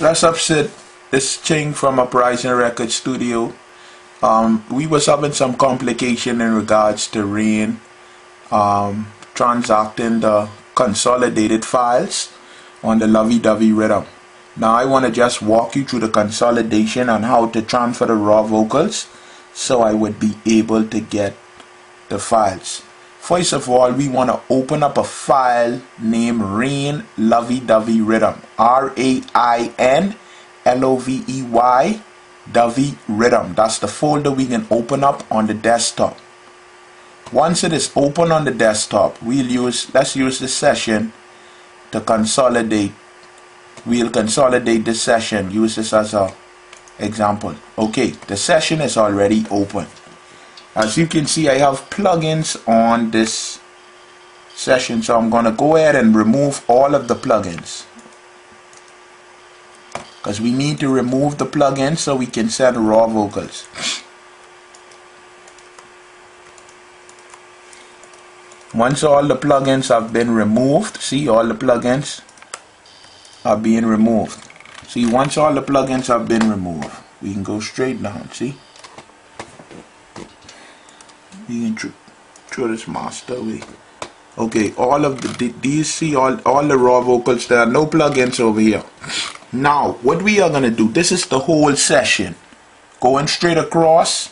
Let's upset this Ching from Uprising Record Studio. We was having some complication in regards to Rain transacting the consolidated files on the lovey-dovey rhythm. Now I want to just walk you through the consolidation and how to transfer the raw vocals so I would be able to get the files. First of all, we want to open up a file named Rain Lovey-Dovey Rhythm. R-A-I-N-L-O-V-E-Y Dovey Rhythm. That's the folder we can open up on the desktop. Once it is open on the desktop, let's use the session to consolidate. We'll consolidate this session. Use this as an example. Okay, the session is already open. As you can see, I have plugins on this session, so I'm going to go ahead and remove all of the plugins, because we need to remove the plugins so we can send raw vocals. Once all the plugins have been removed, see, all the plugins are being removed. See, once all the plugins have been removed, we can go straight down. See, you can throw this master away. Okay, all of these, see, all the raw vocals. There are no plugins over here. Now what we are going to do, this is the whole session going straight across.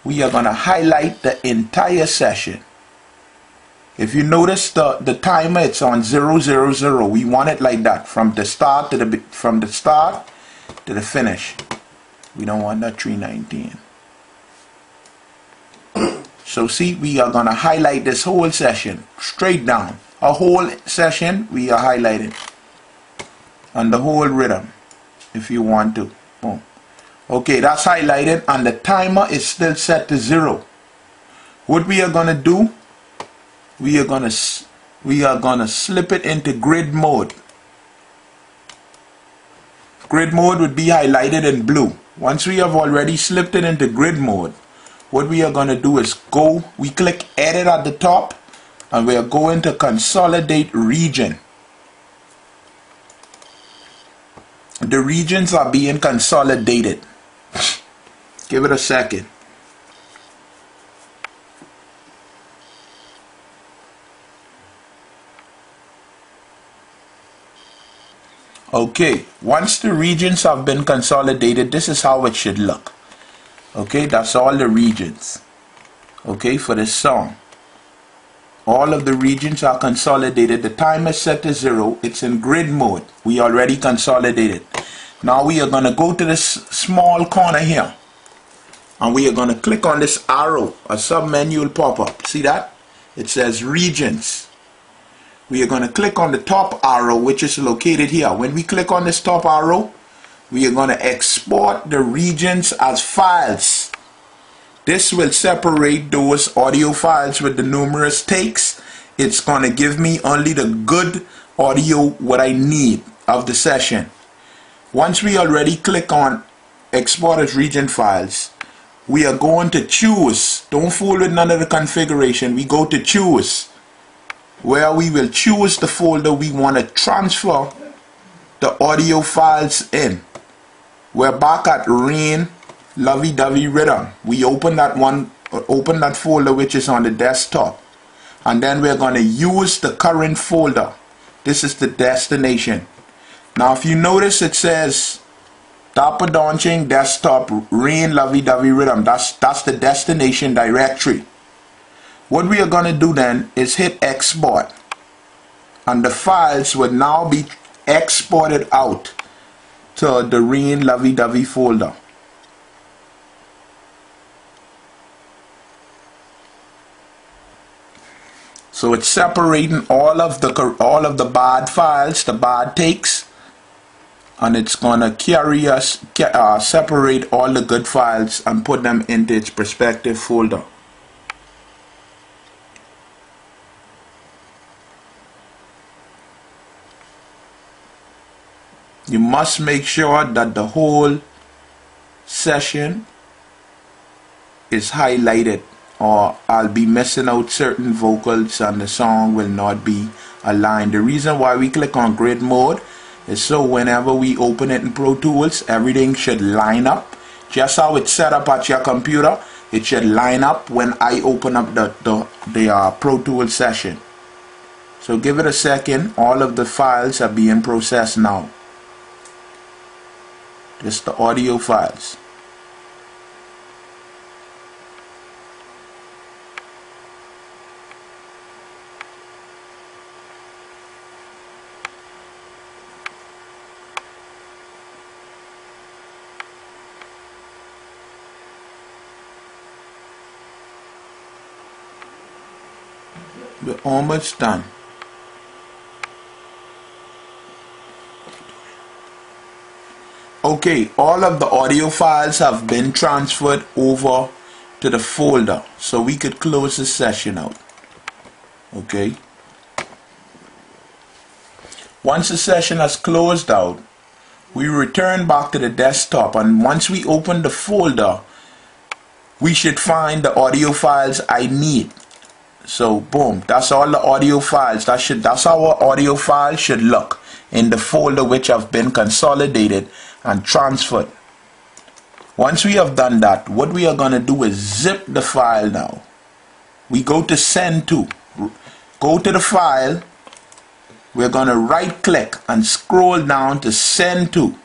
We are going to highlight the entire session. If you notice the timer, it's on 000. We want it like that from the start to the finish. We don't want that 319. So see, we are going to highlight this whole session straight down. A whole session we are highlighting on the whole rhythm if you want to. Boom. Okay, that's highlighted and the timer is still set to 0. What we are going to do, we are going to slip it into grid mode. Grid mode would be highlighted in blue. Once we have already slipped it into grid mode, what we are going to do is we click edit at the top and we are going to consolidate region. The regions are being consolidated. Give it a second. Okay, once the regions have been consolidated, this is how it should look. Okay, that's all the regions. Okay, for this song, all of the regions are consolidated. The time is set to 0. It's in grid mode. We already consolidated. Now we are going to go to this small corner here and we are going to click on this arrow. A sub menu will pop up. See that? It says regions. We are going to click on the top arrow, which is located here. When we click on this top arrow, we are going to export the regions as files. This will separate those audio files with the numerous takes. It's going to give me only the good audio, what I need of the session. Once we already click on export as region files, we are going to choose. Don't fool with none of the configuration. We go to choose, where we will choose the folder we want to transfer the audio files in. We're back at Rain Lovey-Dovey Rhythm. We open that folder which is on the desktop, and then we're going to use the current folder. This is the destination. Now if you notice, it says Dapper Daunching Desktop Rain Lovey-Dovey Rhythm. That's the destination directory. What we are going to do then is hit export, and the files will now be exported out to the Rain Lovey-Dovey folder. So it's separating all of the bad files, the bad takes, and it's gonna separate all the good files and put them into its respective folder. You must make sure that the whole session is highlighted, or I'll be missing out certain vocals and the song will not be aligned. The reason why we click on grid mode is so whenever we open it in Pro Tools, everything should line up. Just how it's set up at your computer, it should line up when I open up the Pro Tools session. So give it a second. All of the files are being processed now. Just the audio files. We're almost done. Okay, all of the audio files have been transferred over to the folder, so we could close this session out. Okay. Once the session has closed out, we return back to the desktop, and once we open the folder, we should find the audio files I need. So boom, that's all the audio files. That's how our audio file should look in the folder which have been consolidated and transferred. Once we have done that, what we are going to do is zip the file now. We go to send to. Go to the file. We're going to right click and scroll down to send to.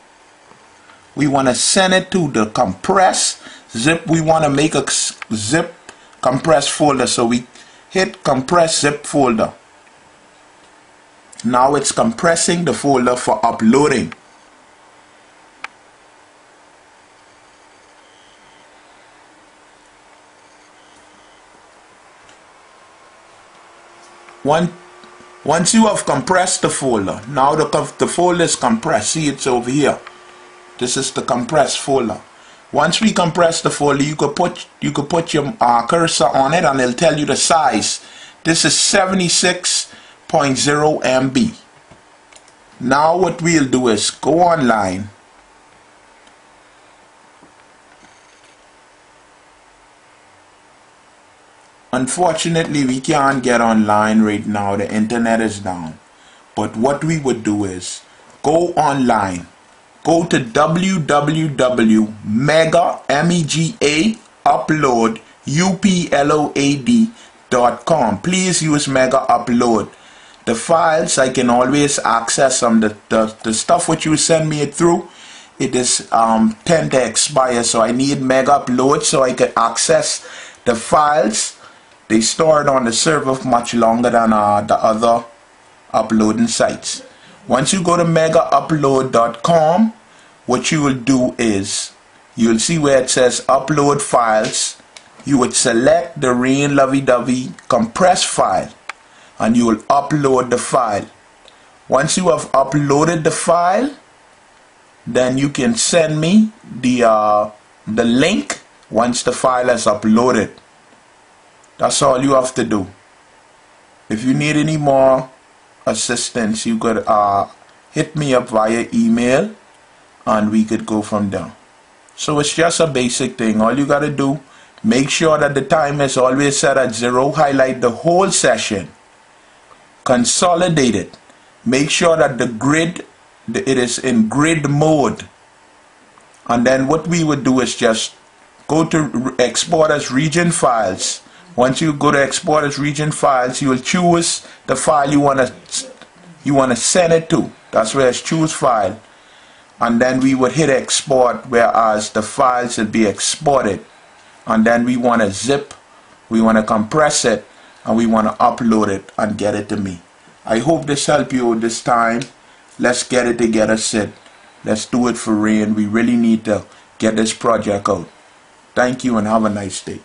We want to send it to the compress zip. We want to make a zip compress folder, so we hit compress zip folder. Now it's compressing the folder for uploading. Once you have compressed the folder, now the folder is compressed. See, it's over here. This is the compressed folder. Once we compress the folder, you could put your cursor on it and it'll tell you the size. This is 76.0 MB. Now what we'll do is go online. Unfortunately, we can't get online right now. The internet is down. But what we would do is go online. Go to www.mega upload.com. Please use Mega Upload. The files, I can always access them. The stuff which you send me it through, it is tend to expire. So I need Mega Upload so I can access the files. They store it on the server much longer than the other uploading sites. Once you go to megaupload.com, what you will do is you'll see where it says upload files. You would select the Rain Lovey Dovey compressed file and you will upload the file. Once you have uploaded the file, then you can send me the link once the file is uploaded. That's all you have to do. If you need any more assistance, you could hit me up via email and we could go from there. So it's just a basic thing. All you got to do, make sure that the time is always set at 0. Highlight the whole session. Consolidate it. Make sure that the grid, it is in grid mode. And then what we would do is just go to export as region files. Once you go to export as region files, you will choose the file you want to send it to. That's where it's choose file. And then we would hit export, whereas the files will be exported. And then we want to zip, we want to compress it, and we want to upload it and get it to me. I hope this helped you this time. Let's get it together, Sid. Let's do it for Rain. We really need to get this project out. Thank you and have a nice day.